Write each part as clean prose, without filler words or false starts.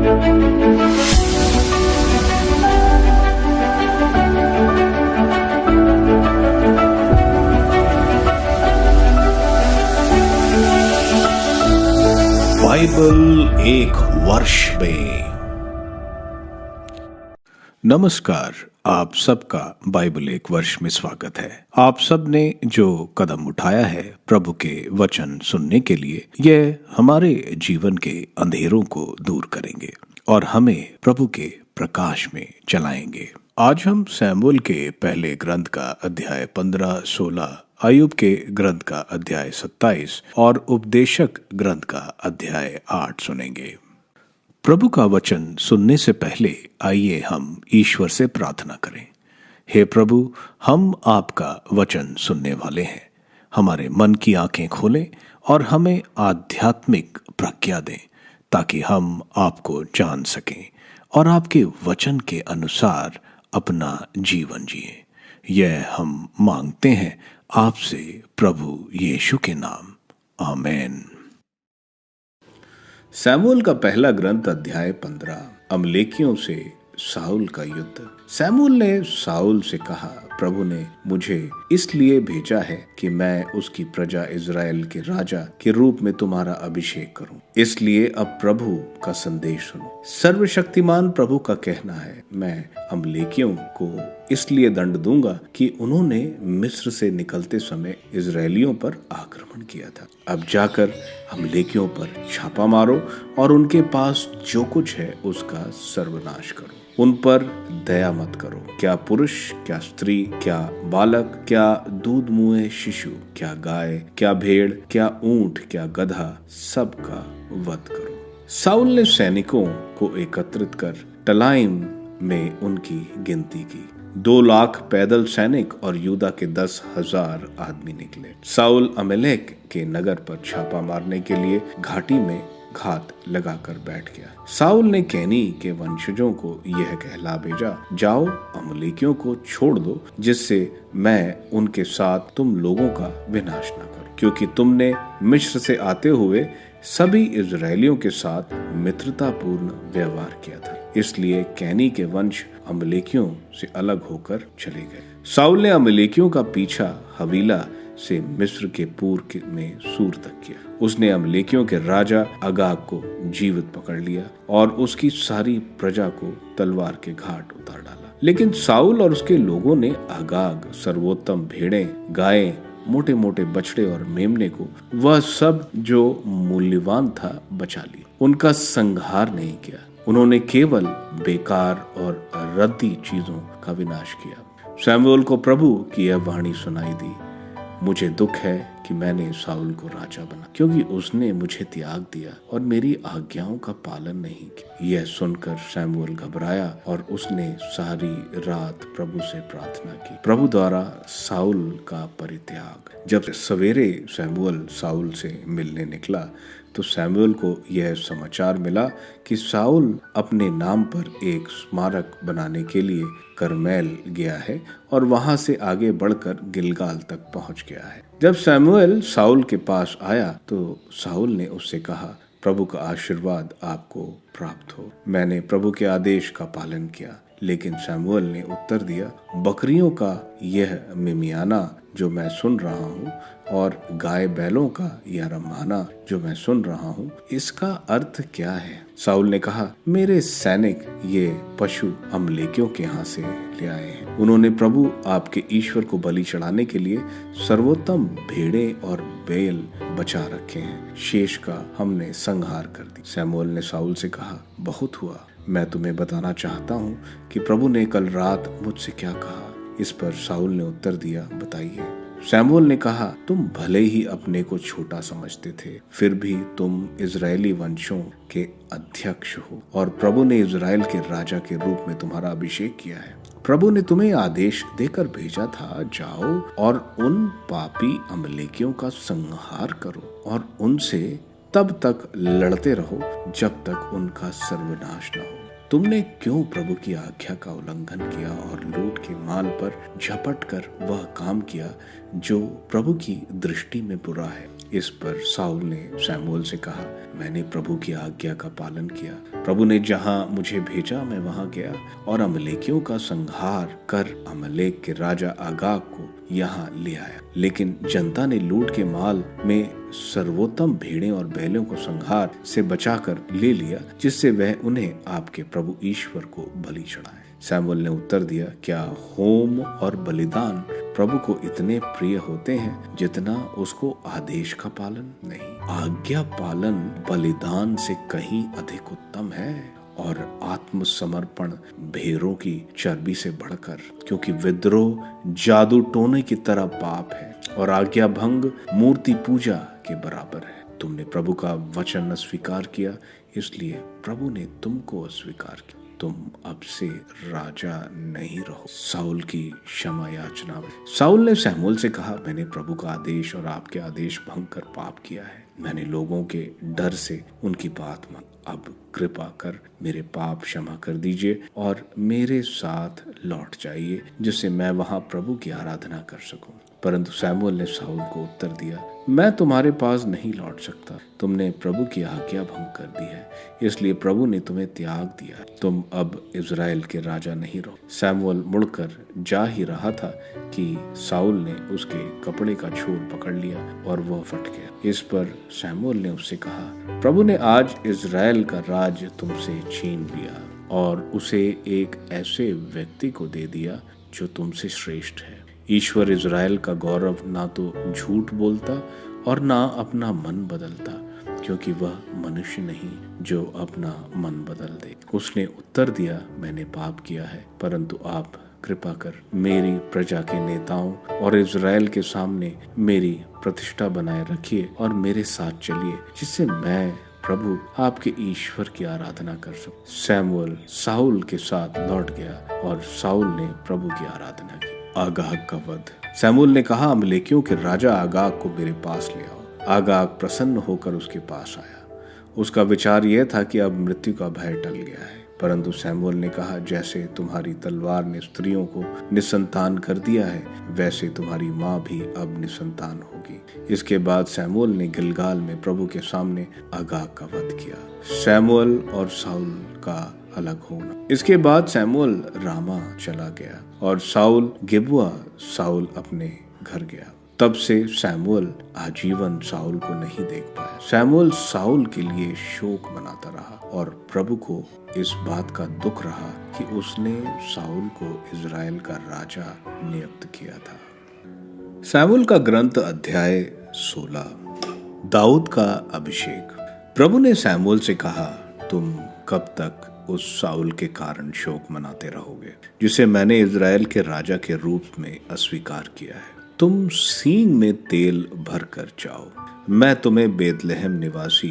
Bible एक वर्ष में। नमस्कार, आप सबका बाइबल एक वर्ष में स्वागत है। आप सब ने जो कदम उठाया है प्रभु के वचन सुनने के लिए, यह हमारे जीवन के अंधेरों को दूर करेंगे और हमें प्रभु के प्रकाश में चलाएंगे। आज हम सैमुएल के पहले ग्रंथ का अध्याय 15, 16, अय्यूब के ग्रंथ का अध्याय 27 और उपदेशक ग्रंथ का अध्याय 8 सुनेंगे। प्रभु का वचन सुनने से पहले आइए हम ईश्वर से प्रार्थना करें। हे प्रभु, हम आपका वचन सुनने वाले हैं। हमारे मन की आंखें खोलें और हमें आध्यात्मिक प्रज्ञा दें ताकि हम आपको जान सकें और आपके वचन के अनुसार अपना जीवन जिएं। यह हम मांगते हैं आपसे प्रभु यीशु के नाम, आमीन। सैमुएल का पहला ग्रंथ अध्याय 15। अमलेकियों से साउल का युद्ध। सैमुएल ने साउल से कहा, प्रभु ने मुझे इसलिए भेजा है कि मैं उसकी प्रजा इज़राइल के राजा के रूप में तुम्हारा अभिषेक करूं। इसलिए अब प्रभु का संदेश सुनो। सर्वशक्तिमान प्रभु का कहना है, मैं अमलेकियों को इसलिए दंड दूंगा कि उन्होंने मिस्र से निकलते समय इज़राइलियों पर आक्रमण किया था। अब जाकर अमलेकियों पर छापा मारो और उनके पास जो कुछ है उसका सर्वनाश करो। उन पर दया मत करो। क्या पुरुष, क्या स्त्री, क्या बालक, क्या दूध मुहे शिशु, क्या गाय, क्या भेड़, क्या ऊंट, क्या गधा, सबका वध करो। साउल ने सैनिकों को एकत्रित कर तलाइम में उनकी गिनती की। 2 लाख पैदल सैनिक और यूदा के 10,000 आदमी निकले। साउल अमेलेक के नगर पर छापा मारने के लिए घाटी में घात लगाकर बैठ गया। साउल ने कैनी के वंशजों को यह कहला भेजा, जाओ अमलेकियों को छोड़ दो, जिससे मैं उनके साथ तुम लोगों का विनाश न करूं, क्योंकि तुमने मिस्र से आते हुए सभी इज़राइलियों के साथ मित्रतापूर्ण व्यवहार किया था। इसलिए कैनी के वंश अमलेकियों से अलग होकर चले गए। साउल ने अमलेकियों का पीछा हवीला से मिस्र के पूर्व में सूर तक किया। उसने अमलेकियों के राजा अगाग को जीवित पकड़ लिया और उसकी सारी प्रजा को तलवार के घाट उतार डाला। लेकिन साउल और उसके लोगों ने अगाग सर्वोत्तम भेड़ें, गायें, मोटे मोटे बछड़े और मेमने को, वह सब जो मूल्यवान था, बचा लिया। उनका संहार नहीं किया। उन्होंने केवल बेकार और रद्दी चीजों का विनाश किया। सैमुएल को प्रभु की यह वाणी सुनाई दी, मुझे दुख है कि मैंने साउल को राजा बना, क्योंकि उसने मुझे त्याग दिया और मेरी आज्ञाओं का पालन नहीं किया। यह सुनकर सैमुएल घबराया और उसने सारी रात प्रभु से प्रार्थना की। प्रभु द्वारा साउल का परित्याग। जब सवेरे सैमुएल साउल से मिलने निकला तो सैमुएल को यह समाचार मिला कि साउल अपने नाम पर एक स्मारक बनाने के लिए करमेल गया है और वहां से आगे बढ़कर गिलगाल तक पहुंच गया है। जब सैमुएल साउल के पास आया तो साउल ने उससे कहा, प्रभु का आशीर्वाद आपको प्राप्त हो। मैंने प्रभु के आदेश का पालन किया। लेकिन सैमुएल ने उत्तर दिया, बकरियों का यह मिमियाना जो मैं सुन रहा हूँ और गाय बैलों का यह रम्माना जो मैं सुन रहा हूँ, इसका अर्थ क्या है? साउल ने कहा, मेरे सैनिक ये पशु अमलेकियों के यहाँ से ले आए हैं। उन्होंने प्रभु आपके ईश्वर को बलि चढ़ाने के लिए सर्वोत्तम भेड़े और बैल बचा रखे हैं। शेष का हमने संहार कर दी। सैमुएल ने साउल से कहा, बहुत हुआ। मैं तुम्हें बताना चाहता हूँ कि प्रभु ने कल रात मुझसे क्या कहा। इस पर साउल ने उत्तर दिया, बताइए। सैमुएल ने कहा, तुम भले ही अपने को छोटा समझते थे, फिर भी तुम इजरायली वंशों के अध्यक्ष हो और प्रभु ने इजराइल के राजा के रूप में तुम्हारा अभिषेक किया है। प्रभु ने तुम्हें आदेश देकर भेजा था, जाओ और उन पापी अमलेकियों का संहार करो और उनसे तब तक लड़ते रहो जब तक उनका सर्वनाश न हो। तुमने क्यों प्रभु की आज्ञा का उल्लंघन किया और लूट के माल पर झपट कर वह काम किया जो प्रभु की दृष्टि में बुरा है। इस पर शाऊल ने शमूएल से कहा, मैंने प्रभु की आज्ञा का पालन किया। प्रभु ने जहां मुझे भेजा मैं वहां गया और अमलेकियों का संहार कर अमलेक के राजा आगाग को यहाँ ले आया। लेकिन जनता ने लूट के माल में सर्वोत्तम भेड़ें और बैलों को संहार से बचाकर ले लिया, जिससे वह उन्हें आपके प्रभु ईश्वर को बलि चढ़ाए। शमूएल ने उत्तर दिया, क्या होम और बलिदान प्रभु को इतने प्रिय होते हैं जितना उसको आदेश का पालन? नहीं, आज्ञा पालन बलिदान से कहीं अधिक उत्तम है और आत्मसमर्पण भेड़ों की चर्बी से बढ़कर, क्योंकि विद्रोह जादू टोने की तरह पाप है और आज्ञा भंग मूर्ति पूजा के बराबर है। तुमने प्रभु का वचन अस्वीकार किया, इसलिए प्रभु ने तुमको अस्वीकार किया। तुम अब से राजा नहीं रहो। शाऊल की क्षमा याचना। शाऊल ने शमूएल से कहा, मैंने प्रभु का आदेश और आपके आदेश भंग कर पाप किया है। मैंने लोगों के डर से उनकी बात मान। अब कृपा कर मेरे पाप क्षमा कर दीजिए और मेरे साथ लौट जाइए, जिससे मैं वहां प्रभु की आराधना कर सकूं। परंतु शमूएल ने शाऊल को उत्तर दिया, मैं तुम्हारे पास नहीं लौट सकता। तुमने प्रभु की आज्ञा भंग कर दी है, इसलिए प्रभु ने तुम्हें त्याग दिया। तुम अब इज़राइल के राजा नहीं रहो। शमूएल मुड़कर जा ही रहा था कि शाऊल ने उसके कपड़े का छोर पकड़ लिया और वह फट गया। इस पर शमूएल ने उससे कहा, प्रभु ने आज इज़राइल का राज तुमसे छीन लिया और उसे एक ऐसे व्यक्ति को दे दिया जो तुमसे श्रेष्ठ है। ईश्वर इज़राइल का गौरव ना तो झूठ बोलता और ना अपना मन बदलता, क्योंकि वह मनुष्य नहीं जो अपना मन बदल दे। उसने उत्तर दिया, मैंने पाप किया है, परंतु आप कृपा कर मेरी प्रजा के नेताओं और इज़राइल के सामने मेरी प्रतिष्ठा बनाए रखिए और मेरे साथ चलिए, जिससे मैं प्रभु आपके ईश्वर की आराधना कर सकूं। शमूएल शाऊल के साथ लौट गया और शाऊल ने प्रभु की आराधना की। आगाग का वध। शमूएल ने कहा, अमलेकियों के राजा आगाग को मेरे पास ले आओ। आगाग प्रसन्न होकर उसके पास आया। उसका विचार यह था कि अब मृत्यु का भय टल गया है। परंतु शमूएल ने कहा, जैसे तुम्हारी तलवार ने स्त्रियों को निसंतान कर दिया है, वैसे तुम्हारी माँ भी अब निसंतान होगी। इसके बाद शमूएल ने गिलगाल में प्रभु के सामने आगाग का वध किया। शमूएल और शाऊल का अलग होना। इसके बाद शमूएल रामा चला गया और शाऊल गिबुआ। शाऊल अपने घर गया। तब से शमूएल आजीवन शाऊल को नहीं देख पाया। शमूएल शाऊल के लिए शोक मनाता रहा और प्रभु को इस बात का दुख रहा कि उसने शाऊल को इज़राइल का राजा नियुक्त किया था। शमूएल का ग्रंथ अध्याय 16। दाऊद का अभिषेक। प्रभु ने शमूएल से कहा, तुम कब तक उस शाऊल के कारण शोक मनाते रहोगे, जिसे मैंने इज़राइल के राजा के रूप में अस्वीकार किया है? तुम सींग में तेल भरकर जाओ। मैं तुम्हें बेतलहम निवासी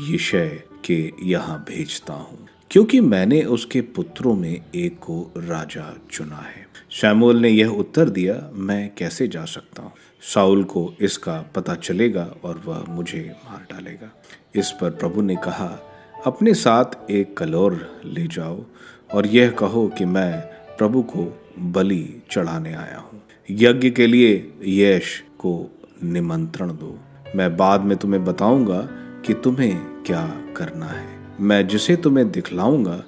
यिशै के यहाँ भेजता हूँ, क्योंकि मैंने उसके पुत्रों में एक को राजा चुना है। शमूएल ने यह उत्तर दिया, मैं कैसे जा सकता हूँ? शाऊल को इसका पता चलेगा और वह मुझे मार डालेगा। इस पर प्रभु ने कहा, अपने साथ एक कलौर ले जाओ और यह कहो कि मैं प्रभु को बलि चढ़ाने आया हूँ। यज्ञ के लिए यश को निमंत्रण दो। मैं बाद में तुम्हें बताऊंगा कि तुम्हें क्या करना है। मैं जिसे तुम्हें दिखलाऊंगा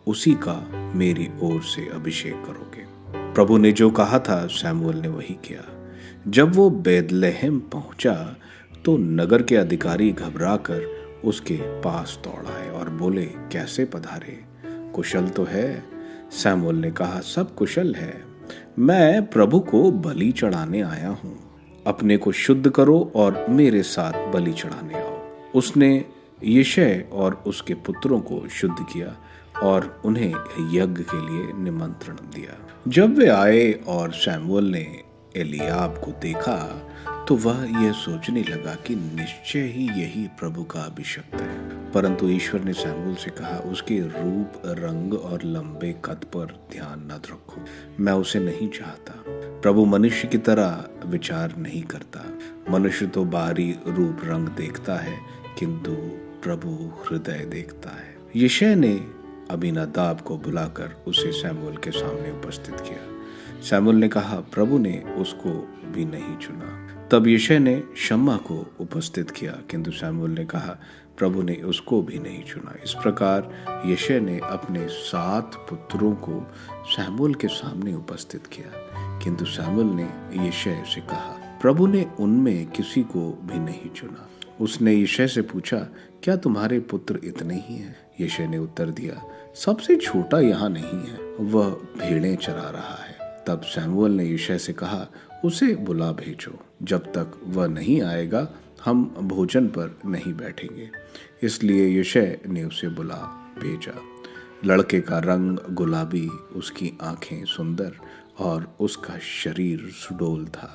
उसी का मेरी ओर से अभिषेक करोगे। प्रभु ने जो कहा था शमूएल ने वही किया। जब वो बेतलहम पहुंचा तो नगर के अधिकारी घबराकर उसके पास दौड़ आए और बोले, कैसे पधारे? कुशल तो है? शमूएल ने कहा, सब कुशल है। मैं प्रभु को बलि चढ़ाने आया हूँ। अपने को शुद्ध करो और मेरे साथ बलि चढ़ाने आओ। उसने यिशै और उसके पुत्रों को शुद्ध किया और उन्हें यज्ञ के लिए निमंत्रण दिया। जब वे आए और शमूएल ने एलियाब को देखा तो वह यह सोचने लगा कि निश्चय ही यही प्रभु का अभिषिक्त है। परंतु ईश्वर ने शमूएल से कहा, उसके रूप, रंग और लंबे कद पर ध्यान न रखो। मैं उसे नहीं चाहता। प्रभु मनुष्य की तरह विचार नहीं करता। मनुष्य तो बाहरी रूप रंग देखता है, किंतु प्रभु हृदय देखता है। यिशै ने अबीनादाब को बुलाकर उसे शमूएल के सामने उपस्थित किया। शमूएल ने कहा, प्रभु ने उसको भी नहीं चुना। तब यिशै ने शम्मा को उपस्थित किया, किंतु शमूएल ने कहा, प्रभु ने उसको भी नहीं चुना। इस प्रकार यिशै ने अपने 7 पुत्रों को शमूएल के सामने उपस्थित किया, किंतु शमूएल ने यिशै से कहा, प्रभु ने उनमें किसी को भी नहीं चुना। उसने यिशै से पूछा, क्या तुम्हारे पुत्र इतने ही हैं? यिशै ने उत्तर दिया, सबसे छोटा यहाँ नहीं है, वह भेड़ें चरा रहा है। तब शमूएल ने यिशै से कहा, उसे बुला भेजो, जब तक वह नहीं आएगा हम भोजन पर नहीं बैठेंगे। इसलिए यिशै ने उसे बुला भेजा। लड़के का रंग गुलाबी, उसकी आंखें सुंदर और उसका शरीर सुडौल था।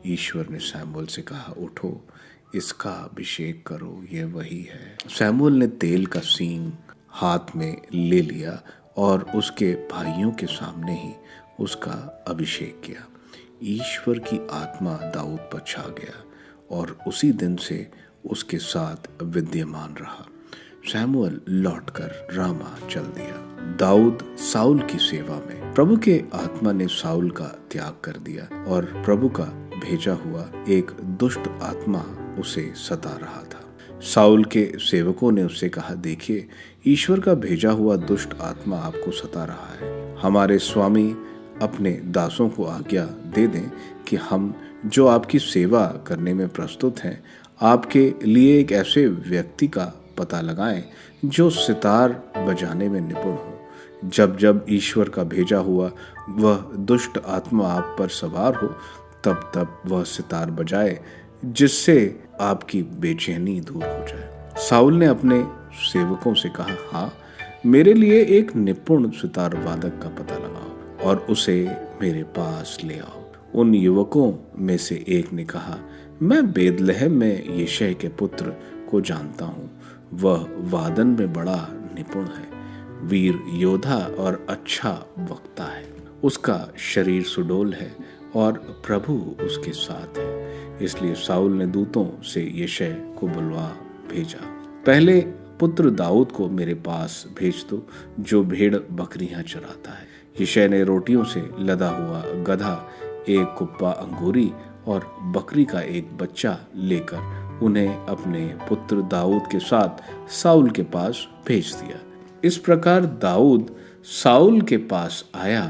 ईश्वर ने शमूएल से कहा, उठो, इसका अभिषेक करो, ये वही है। शमूएल ने तेल का सींग हाथ में ले लिया और उसके भाइयों के सामने ही उसका अभिषेक किया। ईश्वर की आत्मा दाऊद पर छा गया और उसी दिन से उसके साथ विद्यमान रहा। शमूएल लौटकर रामा चल दिया। दाऊद साउल की सेवा में। प्रभु के आत्मा ने साउल का त्याग कर दिया और प्रभु का भेजा हुआ एक दुष्ट आत्मा उसे सता रहा था। साउल के सेवकों ने उससे कहा, देखिए, ईश्वर का भेजा हुआ दुष्ट आत्मा आपको सता रहा है। हमारे स्वामी अपने दासों को आज्ञा दे दें कि हम जो आपकी सेवा करने में प्रस्तुत हैं, आपके लिए एक ऐसे व्यक्ति का पता लगाएं जो सितार बजाने में निपुण हो। जब जब ईश्वर का भेजा हुआ वह दुष्ट आत्मा आप पर सवार हो, तब तब वह सितार बजाए, जिससे आपकी बेचैनी दूर हो जाए। साउल ने अपने सेवकों से कहा, हाँ, मेरे लिए एक निपुण सितार वादक का पता लगाओ और उसे मेरे पास ले आओ। उन युवकों में से एक ने कहा, मैं बेतलहम में यिशै के पुत्र को जानता हूँ, वह वादन में बड़ा निपुण है, वीर योद्धा और अच्छा वक्ता है। उसका शरीर सुडौल है और प्रभु उसके साथ है। इसलिए साउल ने दूतों से यिशै को बुलवा भेजा, पहले पुत्र दाऊद को मेरे पास भेज दो, जो भेड़ बकरियां चराता है। यिशै ने रोटियों से लदा हुआ गधा, एक कुप्पा अंगूरी और बकरी का एक बच्चा लेकर उन्हें अपने पुत्र दाऊद के साथ साउल के पास भेज दिया। इस प्रकार दाऊद साउल के पास आया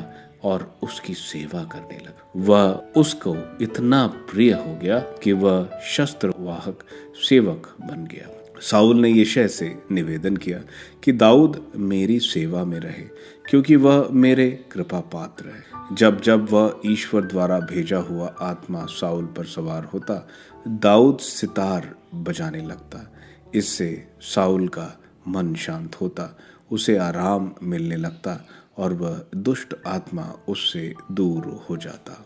और उसकी सेवा करने लगा। वह उसको इतना प्रिय हो गया कि वह शस्त्रवाहक सेवक बन गया। साउल ने यिशै से निवेदन किया कि दाऊद मेरी सेवा में रहे, क्योंकि वह मेरे कृपा पात्र है। जब जब वह ईश्वर द्वारा भेजा हुआ आत्मा साउल पर सवार होता, दाऊद सितार बजाने लगता। इससे साउल का मन शांत होता, उसे आराम मिलने लगता और वह दुष्ट आत्मा उससे दूर हो जाता।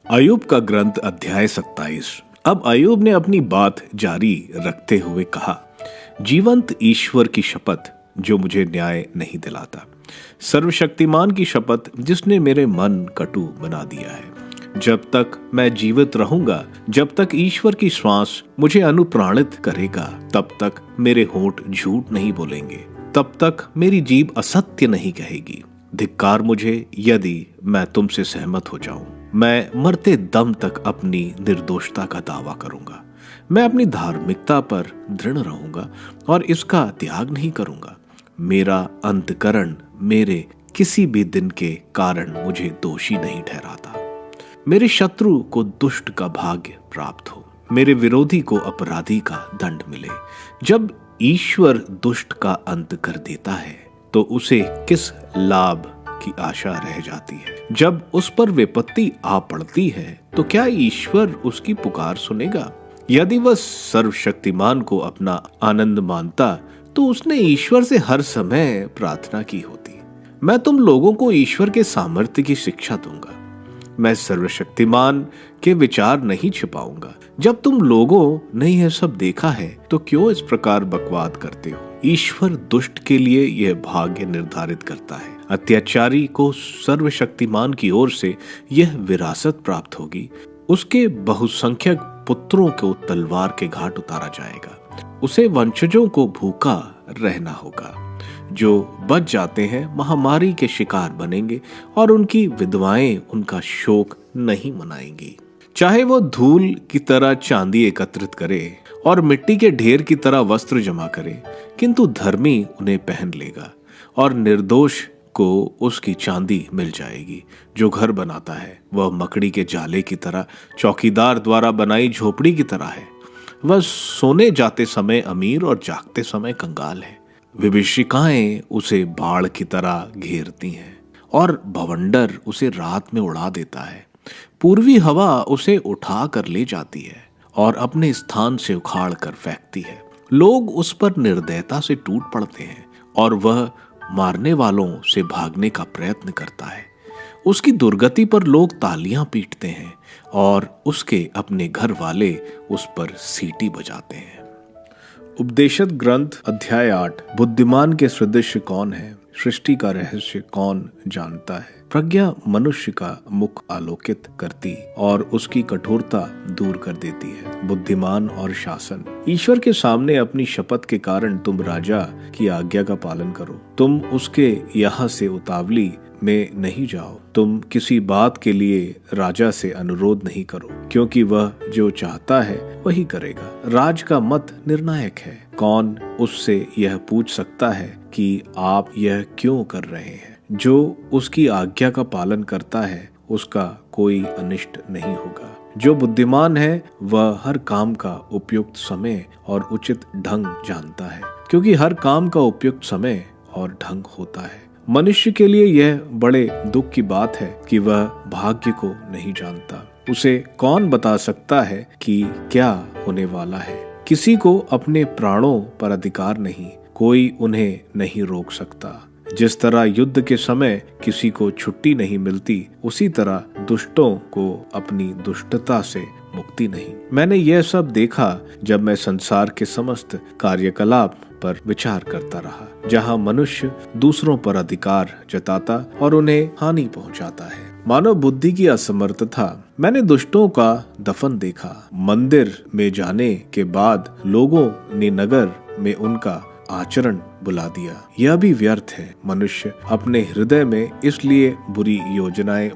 अय्यूब का ग्रंथ अध्याय 27। अब अय्यूब ने अपनी बात जारी रखते हुए कहा, जीवंत ईश्वर की शपथ जो मुझे न्याय नहीं दिलाता, सर्वशक्तिमान की शपथ जिसने मेरे मन कटु बना दिया है। जब तक मैं जीवित रहूंगा, जब तक ईश्वर की श्वास मुझे अनुप्राणित करेगा, तब तक मेरे होंठ झूठ नहीं बोलेंगे, तब तक मेरी जीभ असत्य नहीं कहेगी। धिक्कार मुझे यदि मैं तुमसे सहमत हो जाऊं। मैं मरते दम तक अपनी निर्दोषता का दावा करूंगा। मैं अपनी धार्मिकता पर दृढ़ रहूंगा और इसका त्याग नहीं करूंगा। मेरा अंतकरण मेरे किसी भी दिन के कारण मुझे दोषी नहीं ठहराता। मेरे शत्रु को दुष्ट का भाग्य प्राप्त हो, मेरे विरोधी को अपराधी का दंड मिले। जब ईश्वर दुष्ट का अंत कर देता है तो उसे किस लाभ की आशा रह जाती है। जब उस पर विपत्ति आ पड़ती है तो क्या ईश्वर उसकी पुकार सुनेगा? यदि वह सर्वशक्तिमान को अपना आनंद मानता तो उसने ईश्वर से हर समय प्रार्थना की होती। मैं तुम लोगों को ईश्वर के सामर्थ्य की शिक्षा दूंगा। मैं सर्वशक्तिमान के विचार नहीं छिपाऊंगा। जब तुम लोगों ने यह सब देखा है तो क्यों इस प्रकार बकवाद करते हो? ईश्वर दुष्ट के लिए यह भाग्य निर्धारित करता है। अत्याचारी को सर्वशक्तिमान की ओर से यह विरासत प्राप्त होगी। उसके बहुसंख्यक पुत्रों को तलवार के घाट उतारा जाएगा। उसे वंशजों को भूखा रहना होगा। जो बच जाते हैं महामारी के शिकार बनेंगे और उनकी विधवाएं उनका शोक नहीं मनाएंगी। चाहे वो धूल की तरह चांदी एकत्रित करे और मिट्टी के ढेर की तरह वस्त्र जमा करे, किंतु धर्मी उन्हें पहन लेगा और निर्दोष को उसकी चांदी मिल जाएगी। जो घर बनाता है वह मकड़ी के जाले की तरह, चौकीदार द्वारा बनाई झोपड़ी की तरह है। वह सोने जाते समय अमीर और जागते समय कंगाल है। विभीषिकाएं उसे बाढ़ की तरह घेरती हैं और बवंडर उसे रात में उड़ा देता है। पूर्वी हवा उसे उठा कर ले जाती है और अपने स्थान से उखाड़ कर फेंकती है। लोग उस पर निर्दयता से टूट पड़ते हैं और वह मारने वालों से भागने का प्रयत्न करता है। उसकी दुर्गति पर लोग तालियां पीटते हैं और उसके अपने घर वाले उस पर सीटी बजाते हैं। उपदेशक ग्रंथ अध्याय 8। बुद्धिमान के सदृश कौन है? सृष्टि का रहस्य कौन जानता है? प्रज्ञा मनुष्य का मुख आलोकित करती और उसकी कठोरता दूर कर देती है। बुद्धिमान और शासन। ईश्वर के सामने अपनी शपथ के कारण तुम राजा की आज्ञा का पालन करो। तुम उसके यहाँ से उतावली में नहीं जाओ। तुम किसी बात के लिए राजा से अनुरोध नहीं करो, क्योंकि वह जो चाहता है वही करेगा। राज का मत निर्णायक है। कौन उससे यह पूछ सकता है कि आप यह क्यों कर रहे हैं? जो उसकी आज्ञा का पालन करता है उसका कोई अनिष्ट नहीं होगा। जो बुद्धिमान है वह हर काम का उपयुक्त समय और उचित ढंग जानता है, क्योंकि हर काम का उपयुक्त समय और ढंग होता है। मनुष्य के लिए यह बड़े दुख की बात है कि वह भाग्य को नहीं जानता। उसे कौन बता सकता है कि क्या होने वाला है? किसी को अपने प्राणों पर अधिकार नहीं, कोई उन्हें नहीं रोक सकता। जिस तरह युद्ध के समय किसी को छुट्टी नहीं मिलती, उसी तरह दुष्टों को अपनी दुष्टता से मुक्ति नहीं। मैंने यह सब देखा जब मैं संसार के समस्त कार्यकलाप पर विचार करता रहा, जहाँ मनुष्य दूसरों पर अधिकार जताता और उन्हें हानि पहुँचाता है। मानव बुद्धि की असमर्थता। मैंने दुष्टों का दफन देखा। मंदिर में जाने के बाद लोगों ने नगर में उनका आचरण बुला दिया। यह भी व्यर्थ है। मनुष्य अपने हृदय में इसलिए बुरी योजनाएं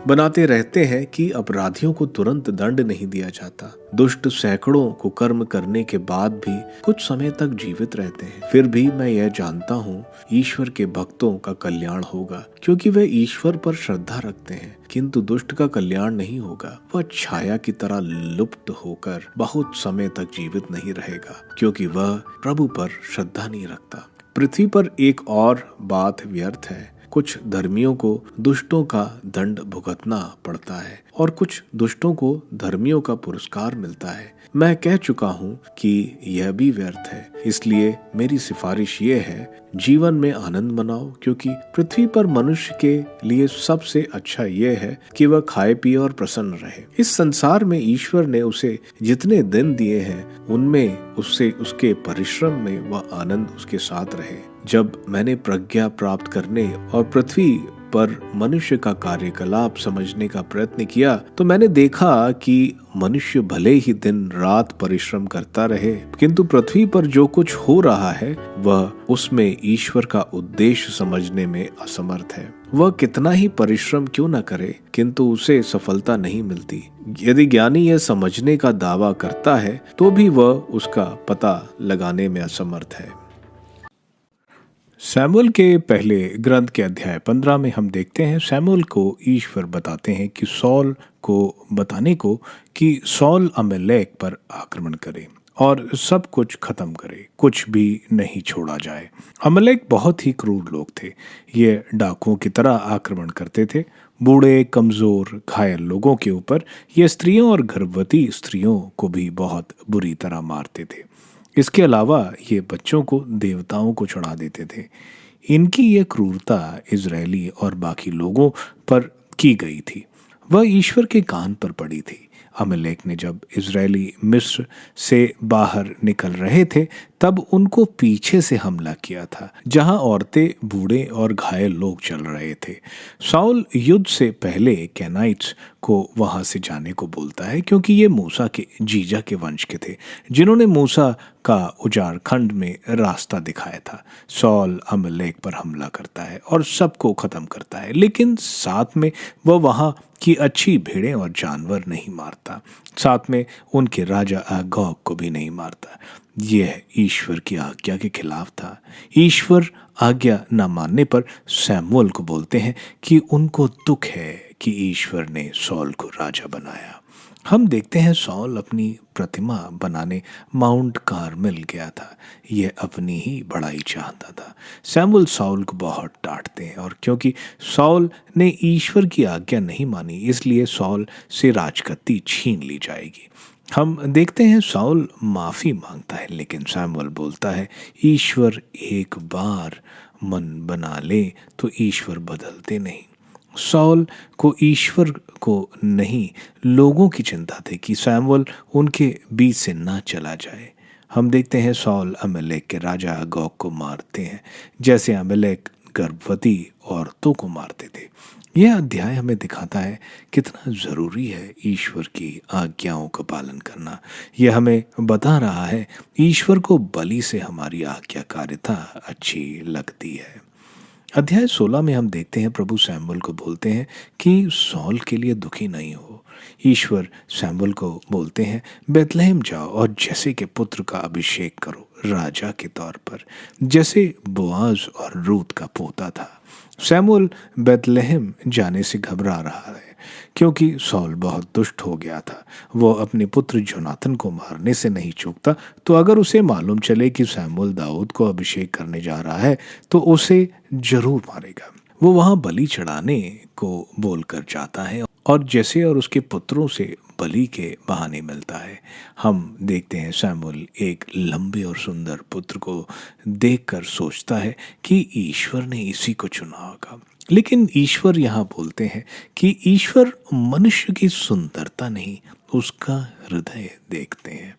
बनाते रहते हैं कि अपराधियों को तुरंत दंड नहीं दिया जाता। दुष्ट सैकड़ों को कर्म करने के बाद भी कुछ समय तक जीवित रहते हैं। फिर भी मैं यह जानता हूँ ईश्वर के भक्तों का कल्याण होगा, क्योंकि वे ईश्वर पर श्रद्धा रखते हैं। किंतु दुष्ट का कल्याण नहीं होगा। वह छाया की तरह लुप्त होकर बहुत समय तक जीवित नहीं रहेगा, क्योंकि वह प्रभु पर श्रद्धा नहीं रखता। पृथ्वी पर एक और बात व्यर्थ है। कुछ धर्मियों को दुष्टों का दंड भुगतना पड़ता है और कुछ दुष्टों को धर्मियों का पुरस्कार मिलता है। मैं कह चुका हूँ कि यह भी व्यर्थ है। इसलिए मेरी सिफारिश ये है, जीवन में आनंद मनाओ, क्योंकि पृथ्वी पर मनुष्य के लिए सबसे अच्छा यह है कि वह खाए पिए और प्रसन्न रहे। इस संसार में ईश्वर ने उसे जितने दिन दिए हैं उनमें उससे उसके परिश्रम में वह आनंद उसके साथ रहे। जब मैंने प्रज्ञा प्राप्त करने और पृथ्वी पर मनुष्य का कार्यकलाप समझने का प्रयत्न किया, तो मैंने देखा कि मनुष्य भले ही दिन रात परिश्रम करता रहे, किंतु पृथ्वी पर जो कुछ हो रहा है वह उसमें ईश्वर का उद्देश्य समझने में असमर्थ है। वह कितना ही परिश्रम क्यों न करे, किंतु उसे सफलता नहीं मिलती। यदि ज्ञानी यह समझने का दावा करता है तो भी वह उसका पता लगाने में असमर्थ है। सैमुअल के पहले ग्रंथ के अध्याय 15 में हम देखते हैं सैमुअल को ईश्वर बताते हैं कि सौल अमेलेक पर आक्रमण करे और सब कुछ खत्म करे, कुछ भी नहीं छोड़ा जाए। अमेलेक बहुत ही क्रूर लोग थे। ये डाकुओं की तरह आक्रमण करते थे। बूढ़े, कमजोर, घायल लोगों के ऊपर ये स्त्रियों और गर्भवती स्त्रियों को भी बहुत बुरी तरह मारते थे। इसके अलावा ये बच्चों को देवताओं को चढ़ा देते थे। इनकी ये क्रूरता इजरायली और बाकी लोगों पर की गई थी। वह ईश्वर के कान पर पड़ी थी। अमेलेक ने जब इजरायली मिस्र से बाहर निकल रहे थे तब उनको पीछे से हमला किया था, जहां औरतें, बूढ़े और घायल लोग चल रहे थे। शाऊल युद्ध से पहले कैनाइट्स को वहां से जाने को बोलता है, क्योंकि ये मूसा के जीजा के वंश के थे, जिन्होंने मूसा का उजाड़ खंड में रास्ता दिखाया था। शाऊल अमलेक पर हमला करता है और सबको खत्म करता है, लेकिन साथ में वह वहां की अच्छी भेड़ें और जानवर नहीं मारता, साथ में उनके राजा अगोग को भी नहीं मारता। यह ईश्वर की आज्ञा के खिलाफ था। ईश्वर आज्ञा न मानने पर सैमुअल को बोलते हैं कि उनको दुख है कि ईश्वर ने शाऊल को राजा बनाया। हम देखते हैं शाऊल अपनी प्रतिमा बनाने माउंट कार्मेल गया था। यह अपनी ही बड़ाई चाहता था। सैमुअल शाऊल को बहुत डांटते हैं, और क्योंकि शाऊल ने ईश्वर की आज्ञा नहीं मानी, इसलिए शाऊल से राजगद्दी छीन ली जाएगी। हम देखते हैं शाऊल माफी मांगता है, लेकिन सैमुअल बोलता है, ईश्वर एक बार मन बना ले तो ईश्वर बदलते नहीं। शाऊल को ईश्वर को नहीं, लोगों की चिंता थी कि सैमुअल उनके बीच से ना चला जाए। हम देखते हैं शाऊल अमलेक के राजा अगोग को मारते हैं, जैसे अमलेक गर्भवती औरतों को मारते थे। यह अध्याय हमें दिखाता है कितना जरूरी है ईश्वर की आज्ञाओं का पालन करना। यह हमें बता रहा है ईश्वर को बलि से हमारी आज्ञाकारिता अच्छी लगती है। अध्याय 16 में हम देखते हैं प्रभु सैमुअल को बोलते हैं कि शाऊल के लिए दुखी नहीं हो। ईश्वर सैमुअल को बोलते हैं, बेतलहम जाओ और जैसे के पुत्र का अभिषेक करो राजा के तौर पर, जैसे बोआज और रूत का पोता था। सैमुअल बेतलहम जाने से घबरा रहा है, क्योंकि शाऊल बहुत दुष्ट हो गया था। वो अपने पुत्र जोनाथन को मारने से नहीं चूकता, तो अगर उसे मालूम चले कि सैमुअल दाऊद को अभिषेक करने जा रहा है तो उसे जरूर मारेगा। वो वहां बलि चढ़ाने को बोलकर जाता है, और जैसे और उसके पुत्रों से बलि के बहाने मिलता है। हम देखते हैं सैमुअल एक लंबे और सुंदर पुत्र को देखकर सोचता है कि ईश्वर ने इसी को चुना होगा। लेकिन ईश्वर यहाँ बोलते हैं कि ईश्वर मनुष्य की सुंदरता नहीं, उसका हृदय देखते हैं।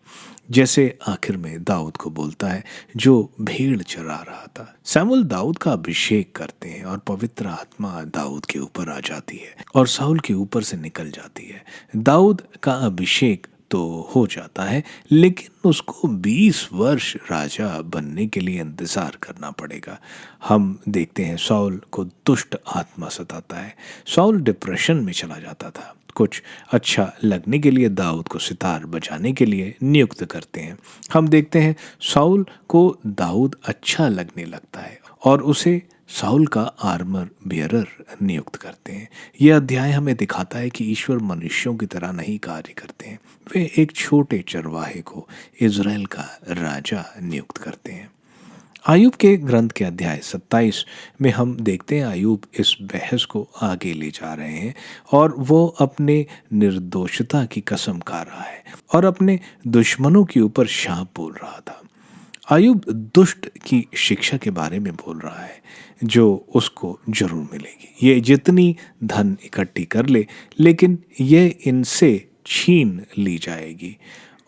जैसे आखिर में दाऊद को बोलता है, जो भेड़ चरा रहा था। सैमुअल दाऊद का अभिषेक करते हैं और पवित्र आत्मा दाऊद के ऊपर आ जाती है और शाऊल के ऊपर से निकल जाती है। दाऊद का अभिषेक तो हो जाता है, लेकिन उसको 20 वर्ष राजा बनने के लिए इंतजार करना पड़ेगा। हम देखते हैं शाऊल को दुष्ट आत्मा सताता है। शाऊल डिप्रेशन में चला जाता था। कुछ अच्छा लगने के लिए दाऊद को सितार बजाने के लिए नियुक्त करते हैं। हम देखते हैं शाऊल को दाऊद अच्छा लगने लगता है और उसे शाऊल का आर्मर बियरर नियुक्त करते हैं। यह अध्याय हमें दिखाता है कि ईश्वर मनुष्यों की तरह नहीं कार्य करते हैं। वे एक छोटे चरवाहे को इज़राइल का राजा नियुक्त करते हैं। आयूब के ग्रंथ के अध्याय 27 में हम देखते हैं आयूब इस बहस को आगे ले जा रहे हैं और वो अपने निर्दोषता की कसम खा रहा है और अपने दुश्मनों के ऊपर शाप बोल रहा था। आयूब दुष्ट की शिक्षा के बारे में बोल रहा है जो उसको जरूर मिलेगी। ये जितनी धन इकट्ठी कर ले, लेकिन ये इनसे छीन ली जाएगी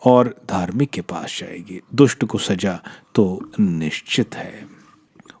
और धार्मिक के पास जाएगी। दुष्ट को सजा तो निश्चित है।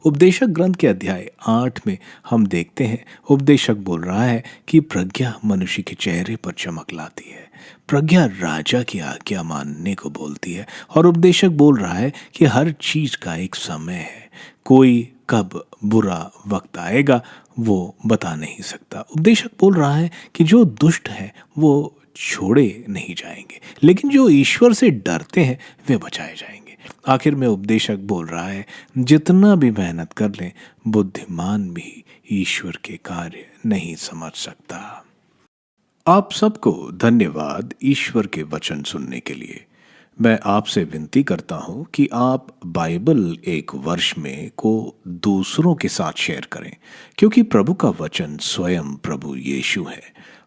उपदेशक ग्रंथ के अध्याय 8 में हम देखते हैं उपदेशक बोल रहा है कि प्रज्ञा मनुष्य के चेहरे पर चमक लाती है। प्रज्ञा राजा की आज्ञा मानने को बोलती है और उपदेशक बोल रहा है कि हर चीज का एक समय है। कोई कब बुरा वक्त आएगा वो बता नहीं सकता। उपदेशक बोल रहा है कि जो दुष्ट है वो छोड़े नहीं जाएंगे, लेकिन जो ईश्वर से डरते हैं वे बचाए जाएंगे। आखिर में उपदेशक बोल रहा है, जितना भी मेहनत कर लें, बुद्धिमान भी ईश्वर के कार्य नहीं समझ सकता। आप सबको धन्यवाद ईश्वर के वचन सुनने के लिए। मैं आपसे विनती करता हूं कि आप बाइबल एक वर्ष में को दूसरों के साथ शेयर करें, क्योंकि प्रभु का वचन स्वयं प्रभु यीशु है।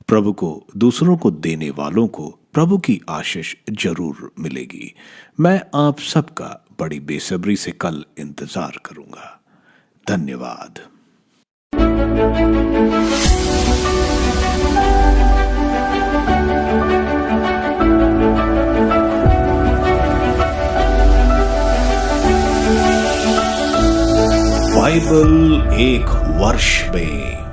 प्रभु को दूसरों को देने वालों को प्रभु की आशीष जरूर मिलेगी। मैं आप सबका बड़ी बेसब्री से कल इंतजार करूंगा। धन्यवाद। बाइबल एक वर्ष में।